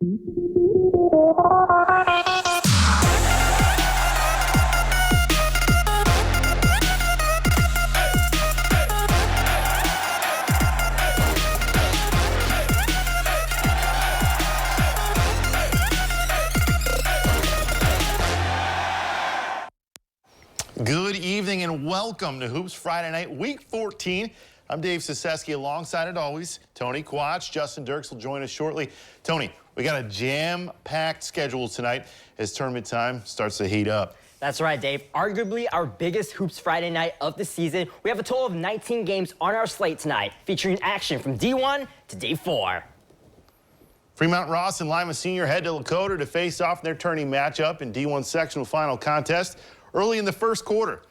Good evening and welcome to Hoops Friday Night, Week 14. I'm Dave Saseski alongside, as always, Tony Quach. Justin Dirks will join us shortly. Tony, we got a jam-packed schedule tonight as tournament time starts to heat up. That's right, Dave. Arguably our biggest Hoops Friday night of the season. We have a total of 19 games on our slate tonight, featuring action from D1 to D4. Fremont Ross and Lima Senior head to Lakota to face off in their tourney matchup in D1 sectional final contest. Early in the first quarter,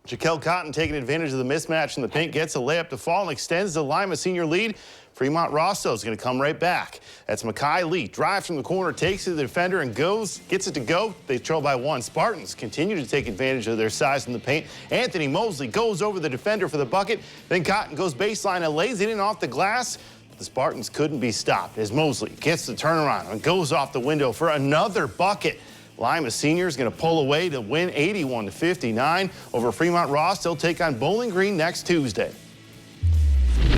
Jaquel Cotton taking advantage of the mismatch in the paint, gets a layup to fall and extends the Lima Senior lead. Fremont Rosso is going to come right back. That's Makai Lee. Drives from the corner, takes to the defender and gets it to go. They trail by one. Spartans continue to take advantage of their size in the paint. Anthony Mosley goes over the defender for the bucket. Then Cotton goes baseline and lays it in off the glass. The Spartans couldn't be stopped as Mosley gets the turnaround and goes off the window for another bucket. Lima Senior is going to pull away to win 81-59 over Fremont Ross. They'll take on Bowling Green next Tuesday.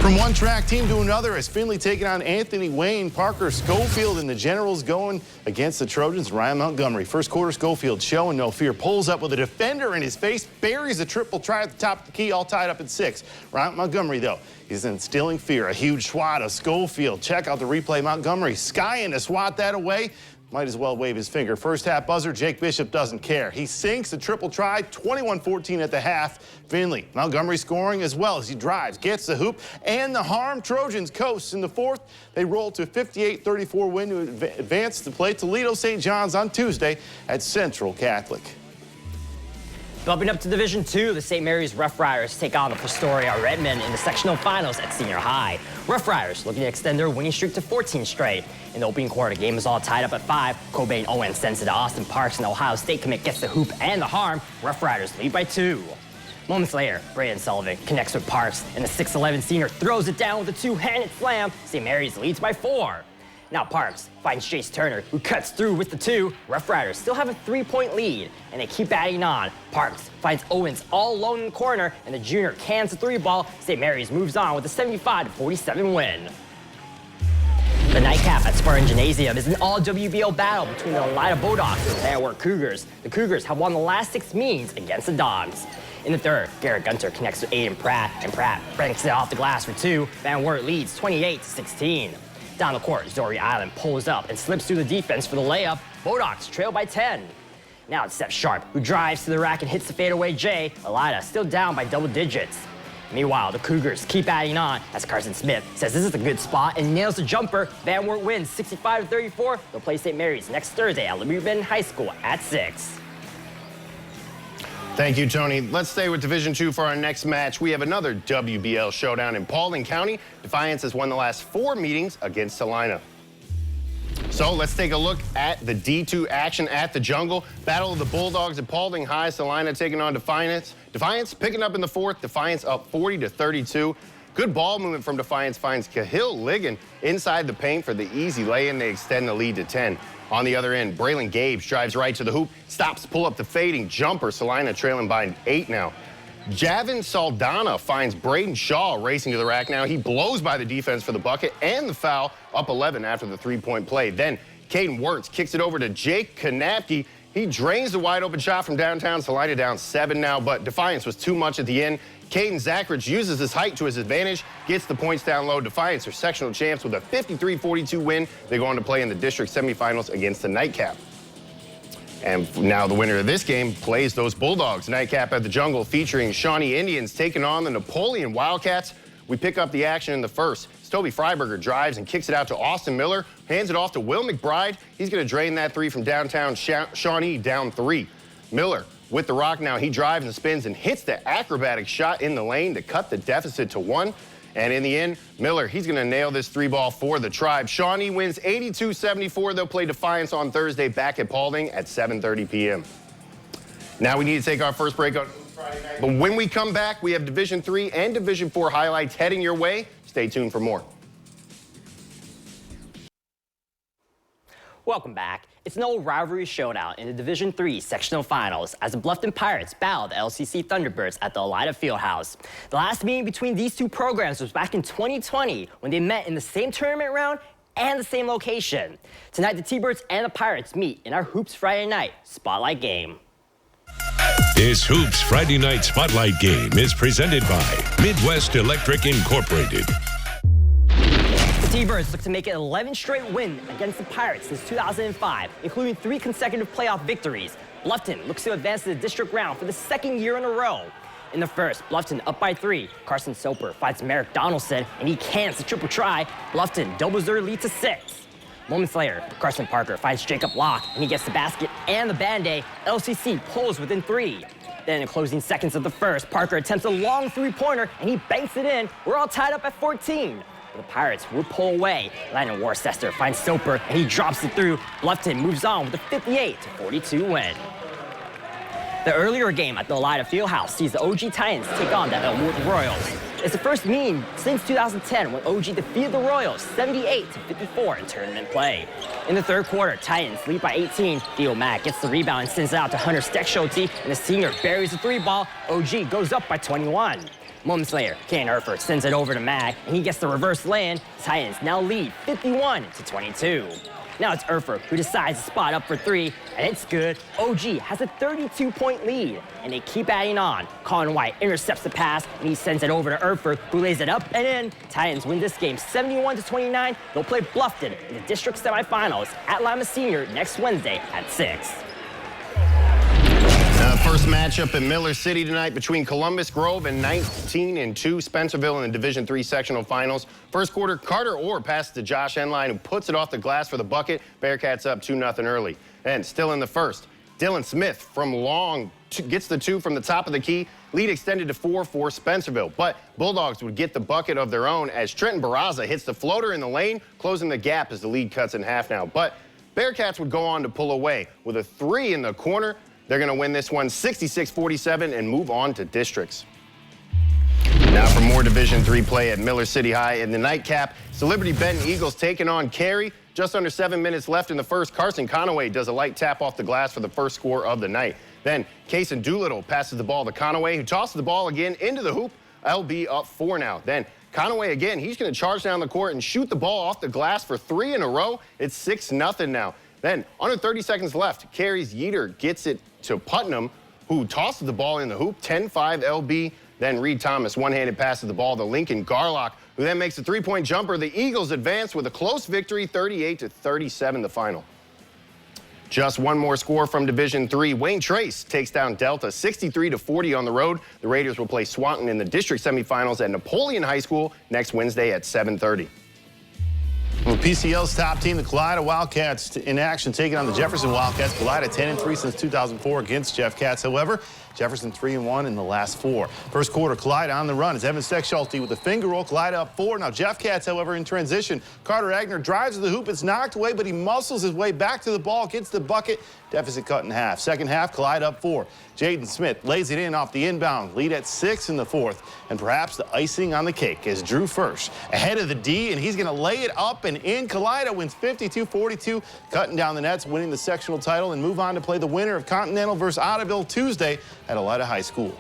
From one track team to another as Findlay taking on Anthony Wayne, Parker Schofield and the Generals going against the Trojans, Ryan Montgomery. First quarter, Schofield showing no fear, pulls up with a defender in his face, buries a triple try at the top of the key, all tied up at 6. Ryan Montgomery, though, is instilling fear. A huge swat of Schofield. Check out the replay. Montgomery skying to swat that away. Might as well wave his finger. First half buzzer, Jake Bishop doesn't care. He sinks the triple try, 21-14 at the half. Findlay, Montgomery scoring as well as he drives, gets the hoop, and the harm. Trojans coast in the fourth. They roll to a 58-34 win to advance to play Toledo St. John's on Tuesday at Central Catholic. Bumping up to Division II, the St. Mary's Rough Riders take on the Fostoria Redmen in the sectional finals at Senior High. Rough Riders looking to extend their winning streak to 14 straight. In the opening quarter, the game is all tied up at 5. Cobain Owens sends it to Austin Parks, and the Ohio State commit gets the hoop and the harm. Rough Riders lead by 2. Moments later, Braden Sullivan connects with Parks, and the 6'11 senior throws it down with a two-handed slam. St. Mary's leads by 4. Now Parks finds Chase Turner, who cuts through with the 2. Rough Riders still have a 3-point lead, and they keep adding on. Parks finds Owens all alone in the corner, and the junior cans the 3-ball. St. Mary's moves on with a 75-47 win. The nightcap at Spartan Gymnasium is an all-WBO battle between the Elida Bulldogs and the Van Wert Cougars. The Cougars have won the last 6 meetings against the Dogs. In the third, Garrett Gunter connects with Aiden Pratt, and Pratt banks it off the glass for 2. Van Wert leads 28-16. Down the court, Zori Island pulls up and slips through the defense for the layup. Bulldogs trail by 10. Now it's Steph Sharp, who drives to the rack and hits the fadeaway J. Elida still down by double digits. Meanwhile, the Cougars keep adding on as Carson Smith says this is a good spot and nails the jumper. Van Wert wins 65-34. They'll play St. Mary's next Thursday at Liberty Benton High School at 6. Thank you, Tony. Let's stay with Division II for our next match. We have another WBL showdown in Paulding County. Defiance has won the last 4 meetings against Salina. So let's take a look at the D2 action at the Jungle. Battle of the Bulldogs at Paulding High. Salina taking on Defiance. Defiance picking up in the fourth. Defiance up 40-32. Good ball movement from Defiance finds Cahill Ligon inside the paint for the easy lay-in. They extend the lead to 10. On the other end, Braylon Gabes drives right to the hoop, stops, pull up the fading jumper. Salina trailing by 8 now. Javin Saldana finds Braden Shaw racing to the rack now. He blows by the defense for the bucket and the foul, up 11 after the 3-point play. Then Caden Wirtz kicks it over to Jake Kanapke. He drains the wide open shot from downtown. Salina down 7 now, but Defiance was too much at the end. Caden Zachridge uses his height to his advantage, gets the points down low. Defiance are sectional champs with a 53-42 win. They go on to play in the district semifinals against the Nightcap. And now the winner of this game plays those Bulldogs. Nightcap at the Jungle featuring Shawnee Indians taking on the Napoleon Wildcats. We pick up the action in the first. Toby Freiberger drives and kicks it out to Austin Miller, hands it off to Will McBride. He's going to drain that 3 from downtown. Shawnee down 3. Miller with the rock now. He drives and spins and hits the acrobatic shot in the lane to cut the deficit to 1. And in the end, Miller, he's going to nail this 3-ball for the Tribe. Shawnee wins 82-74. They'll play Defiance on Thursday back at Paulding at 7:30 p.m. Now we need to take our first break on Friday night. But when we come back, we have Division III and Division IV highlights heading your way. Stay tuned for more. Welcome back. It's an old rivalry showdown in the Division III sectional finals as the Bluffton Pirates battle the LCC Thunderbirds at the Elida Fieldhouse. The last meeting between these two programs was back in 2020 when they met in the same tournament round and the same location. Tonight, the T-Birds and the Pirates meet in our Hoops Friday Night Spotlight game. This Hoops Friday Night Spotlight game is presented by Midwest Electric Incorporated. The T-Birds look to make an 11 straight win against the Pirates since 2005, including 3 consecutive playoff victories. Bluffton looks to advance to the district round for the second year in a row. In the first, Bluffton up by 3. Carson Soper finds Merrick Donaldson, and he cans the triple try. Bluffton doubles their lead to 6. Moments later, Carson Parker finds Jacob Locke, and he gets the basket and the Band-Aid. LCC pulls within 3. Then in the closing seconds of the first, Parker attempts a long three-pointer, and he banks it in. We're all tied up at 14. The Pirates will pull away. Landon Worcester finds Soper, and he drops it through. Bluffton moves on with a 58-42 win. The earlier game at the Elida Fieldhouse sees the OG Titans take on the Elmwood Royals. It's the first meeting since 2010 when OG defeated the Royals 78-54 in tournament play. In the third quarter, Titans lead by 18. Theo Mack gets the rebound and sends it out to Hunter Steckschulte, and the senior buries the 3-ball. OG goes up by 21. Moments later, Kane Erfurt sends it over to Mack, and he gets the reverse lay-in. Titans now lead 51-22. Now it's Erfurt who decides to spot up for 3, and it's good. OG has a 32-point lead, and they keep adding on. Colin White intercepts the pass, and he sends it over to Erfurt, who lays it up and in. Titans win this game 71-29. They'll play Bluffton in the district semifinals at Lima Senior next Wednesday at 6. First matchup in Miller City tonight between Columbus Grove and 19-2 Spencerville in the Division III sectional finals. First quarter, Carter Orr passes to Josh Enline, who puts it off the glass for the bucket. Bearcats up 2-0 early. And still in the first, Dylan Smith from long gets the 2 from the top of the key. Lead extended to 4 for Spencerville. But Bulldogs would get the bucket of their own as Trenton Barraza hits the floater in the lane, closing the gap as the lead cuts in half now. But Bearcats would go on to pull away with a 3 in the corner. They're going to win this one 66-47 and move on to districts. Now for more Division III play at Miller City High. In the nightcap, it's the Liberty Benton Eagles taking on Cary. Just under 7 minutes left in the first. Carson Conaway does a light tap off the glass for the first score of the night. Then Kaysen Doolittle passes the ball to Conaway, who tosses the ball again into the hoop. LB up 4 now. Then Conaway again, he's going to charge down the court and shoot the ball off the glass for 3 in a row. It's 6-0 now. Then, under 30 seconds left, Cary's Yeater gets it to Putnam, who tosses the ball in the hoop, 10-5 LB. Then Reed Thomas one-handed passes the ball to Lincoln Garlock, who then makes a 3-point jumper. The Eagles advance with a close victory, 38-37 the final. Just one more score from Division III. Wayne Trace takes down Delta 63-40 on the road. The Raiders will play Swanton in the district semifinals at Napoleon High School next Wednesday at 7:30. Well, PCL's top team, the Kalida Wildcats, in action, taking on the Jefferson Wildcats. Kalida 10-3 since 2004 against Jeff Cats. However, Jefferson 3-1 in the last 4. First quarter, Kalida on the run. It's Evan Steckschulte with a finger roll. Kalida up 4. Now Jeff Cats, however, in transition. Carter Agner drives to the hoop. It's knocked away, but he muscles his way back to the ball, gets the bucket. Deficit cut in half. Second half, Kalida up 4. Jaden Smith lays it in off the inbound. Lead at 6 in the fourth. And perhaps the icing on the cake is Drew First ahead of the D, and he's going to lay it up and in. Kalida wins 52-42, cutting down the nets, winning the sectional title, and move on to play the winner of Continental versus Ottoville Tuesday at Elida High School.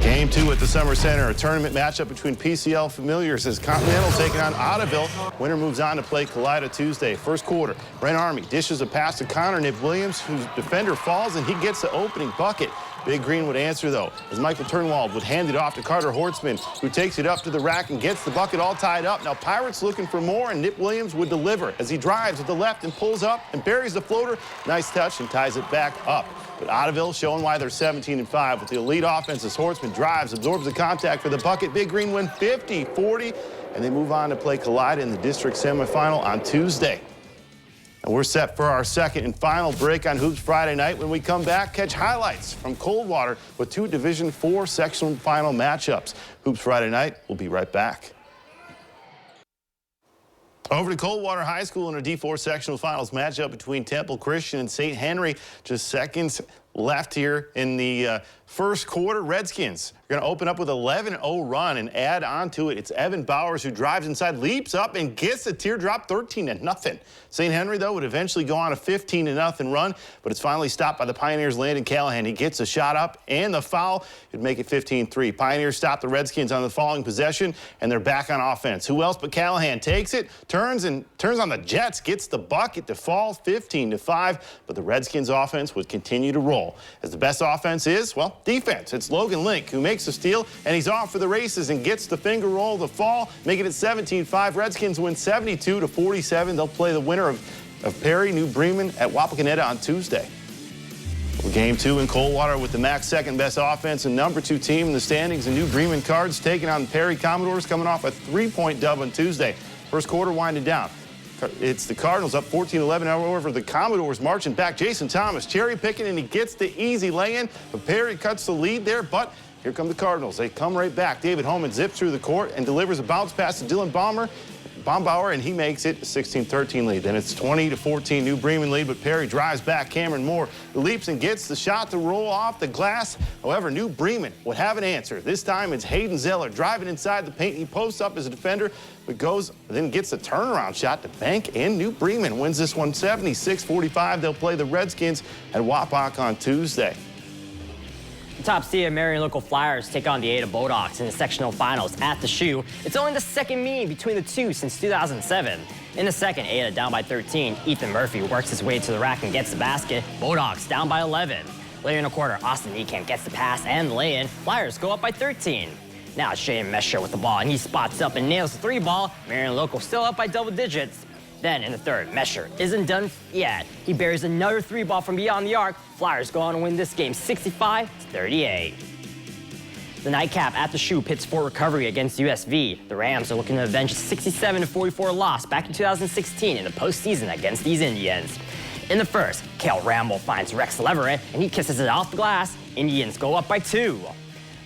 Game 2 at the Summer Center, a tournament matchup between PCL familiars as Continental taking on Ottoville. Winner moves on to play Kalida Tuesday. First quarter, Brent Army dishes a pass to Connor Nip Williams, whose defender falls, and he gets the opening bucket. Big Green would answer, though, as Michael Turnwald would hand it off to Carter Hortzman, who takes it up to the rack and gets the bucket all tied up. Now Pirates looking for more, and Nip Williams would deliver as he drives with the left and pulls up and buries the floater. Nice touch and ties it back up. But Ottoville showing why they're 17-5 with the elite offense as Hortzman drives, absorbs the contact for the bucket. Big Green win 50-40, and they move on to play Kalida in the district semifinal on Tuesday. And we're set for our second and final break on Hoops Friday night. When we come back, catch highlights from Coldwater with 2 Division IV sectional final matchups. Hoops Friday night, we'll be right back. Over to Coldwater High School in a D4 sectional finals matchup between Temple Christian and St. Henry. Just seconds left here in the first quarter. Redskins are going to open up with 11-0 run and add on to it. It's Evan Bowers who drives inside, leaps up, and gets the teardrop 13-0. St. Henry, though, would eventually go on a 15-0 run, but it's finally stopped by the Pioneers' Landon Callahan. He gets a shot up and the foul. It'd make it 15-3. Pioneers stop the Redskins on the following possession, and they're back on offense. Who else but Callahan takes it, turns on the Jets, gets the bucket to fall 15-5, but the Redskins' offense would continue to roll. As the best offense is, well, defense. It's Logan Link who makes the steal, and he's off for the races and gets the finger roll to fall, making it 17-5. Redskins win 72-47. They'll play the winner of Perry, New Bremen at Wapakoneta on Tuesday. Game 2 in Coldwater with the MAC's second best offense and number 2 team in the standings. The New Bremen Cards taking on Perry Commodores, coming off a 3-point dub on Tuesday. First quarter winding down. It's the Cardinals up 14-11. However, the Commodores marching back. Jason Thomas cherry picking, and he gets the easy lay-in. But Perry cuts the lead there, but here come the Cardinals. They come right back. David Holman zips through the court and delivers a bounce pass to Dylan Bombauer, and he makes it a 16-13 lead. Then it's 20-14 New Bremen lead, but Perry drives back. Cameron Moore leaps and gets the shot to roll off the glass. However, New Bremen would have an answer. This time it's Hayden Zeller driving inside the paint. He posts up as a defender, but then gets a turnaround shot to bank, and New Bremen wins this one 76-45. They'll play the Redskins at Wapak on Tuesday. The top seed Marion local Flyers take on the Ada Bulldogs in the sectional finals at the Shoe. It's only the second meeting between the two since 2007. In the second, Ada down by 13. Ethan Murphy works his way to the rack and gets the basket. Bulldogs down by 11. Later in the quarter, Austin Niekamp gets the pass and the lay-in. Flyers go up by 13. Now it's Shaden Mesher with the ball, and he spots up and nails the 3-ball. Marion local still up by double digits. Then in the third, Mesher isn't done yet. He buries another 3-ball from beyond the arc. Flyers go on to win this game 65-38. The nightcap at the Shoe pits Fort Recovery against USV. The Rams are looking to avenge a 67-44 loss back in 2016 in the postseason against these Indians. In the first, Cale Ramble finds Rex Leverett, and he kisses it off the glass. Indians go up by 2.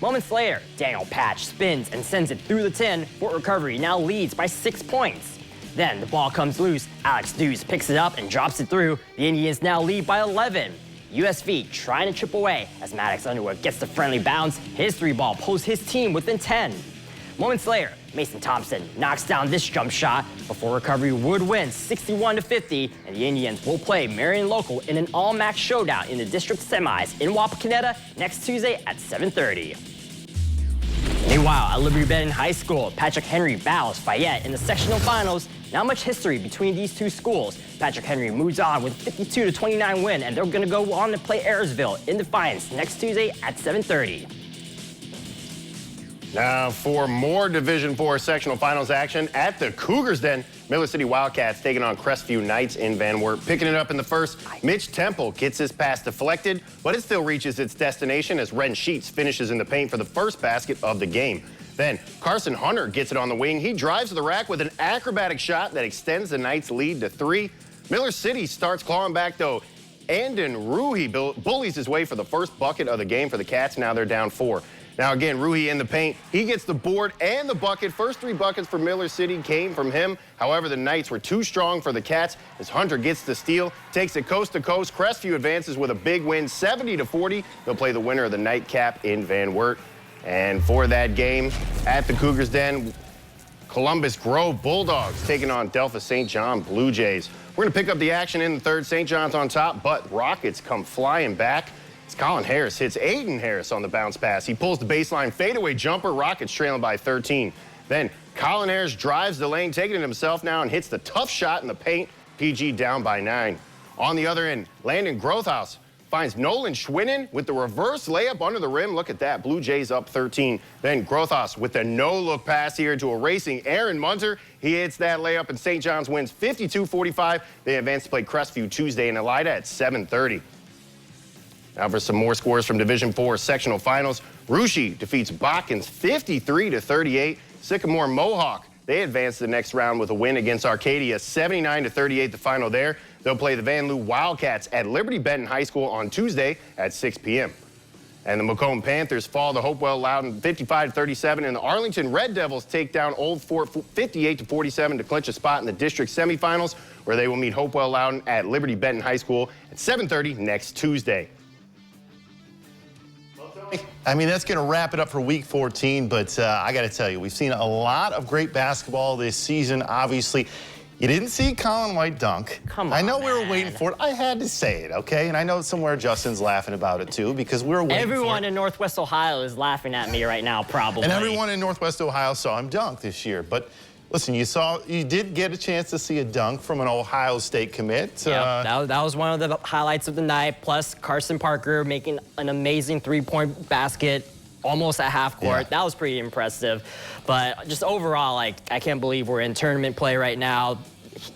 Moments later, Daniel Patch spins and sends it through the 10. Fort Recovery now leads by 6 points. Then the ball comes loose. Alex Dews picks it up and drops it through. The Indians now lead by 11. USV trying to chip away as Maddox Underwood gets the friendly bounce. His 3-ball pulls his team within 10. Moments later, Mason Thompson knocks down this jump shot before Recovery would win 61-50, and the Indians will play Marion local in an all-MAC showdown in the district semis in Wapakoneta next Tuesday at 7:30. Meanwhile, at Liberty Benton High School, Patrick Henry battles Fayette in the sectional finals. Not much history between these two schools. Patrick Henry moves on with a 52-29 win, and they're going to go on to play Ayersville in Defiance next Tuesday at 7:30. Now for more Division IV sectional finals action at the Cougars Den. Miller City Wildcats taking on Crestview Knights in Van Wert. Picking it up in the first, Mitch Temple gets his pass deflected, but it still reaches its destination as Ren Sheets finishes in the paint for the first basket of the game. Then Carson Hunter gets it on the wing. He drives to the rack with an acrobatic shot that extends the Knights' lead to 3. Miller City starts clawing back, though. Andon Ruhi bullies his way for the first bucket of the game for the Cats. Now they're down 4. Now again, Ruhi in the paint. He gets the board and the bucket. First 3 buckets for Miller City came from him. However, the Knights were too strong for the Cats as Hunter gets the steal, takes it coast to coast. Crestview advances with a big win, 70-40. They'll play the winner of the nightcap in Van Wert. And for that game at the Cougars Den, Columbus Grove Bulldogs taking on Delphos St. John Blue Jays. We're going to pick up the action in the third. St. John's on top, but Rockets come flying back. Colin Harris hits Aiden Harris on the bounce pass. He pulls the baseline fadeaway jumper. Rockets trailing by 13. Then Colin Harris drives the lane, taking it himself now, and hits the tough shot in the paint. PG down by 9. On the other end, Landon Grothaus finds Nolan Schwinnen with the reverse layup under the rim. Look at that. Blue Jays up 13. Then Grothaus with the no-look pass here to a racing Aaron Munter. He hits that layup, and St. John's wins 52-45. They advance to play Crestview Tuesday in Elida at 7:30. Now for some more scores from Division IV sectional finals. Russia defeats Botkins 53-38. Sycamore Mohawk, they advance to the next round with a win against Arcadia, 79-38 the final there. They'll play the Van Loo Wildcats at Liberty Benton High School on Tuesday at 6 p.m. And the Macomb Panthers fall to Hopewell Loudon 55-37, and the Arlington Red Devils take down Old Fort 58-47 to clinch a spot in the district semifinals, where they will meet Hopewell Loudon at Liberty Benton High School at 7:30 next Tuesday. I mean, that's going to wrap it up for Week 14, but I got to tell you, we've seen a lot of great basketball this season, obviously. You didn't see Colin White dunk. Come on, I know we were man. waiting for it. I had to say it, okay? And I know somewhere Justin's laughing about it, too, because we were waiting Everyone for it. in Northwest Ohio is laughing at me right now, probably. And everyone in Northwest Ohio saw him dunk this year. But listen, you did get a chance to see a dunk from an Ohio State commit. Yeah, that was one of the highlights of the night. Plus, Carson Parker making an amazing three-point basket almost at half court. Yeah. That was pretty impressive. But just overall, like, I can't believe we're in tournament play right now.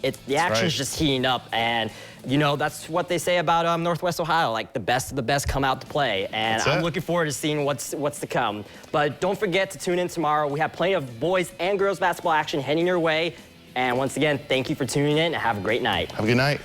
The action's right. just heating up, and you know that's what they say about Northwest Ohio. Like the best of the best come out to play, and That's I'm it. looking forward to seeing what's to come. But don't forget to tune in tomorrow. We have plenty of boys and girls basketball action heading your way. And once again, thank you for tuning in, and have a great night. Have a good night.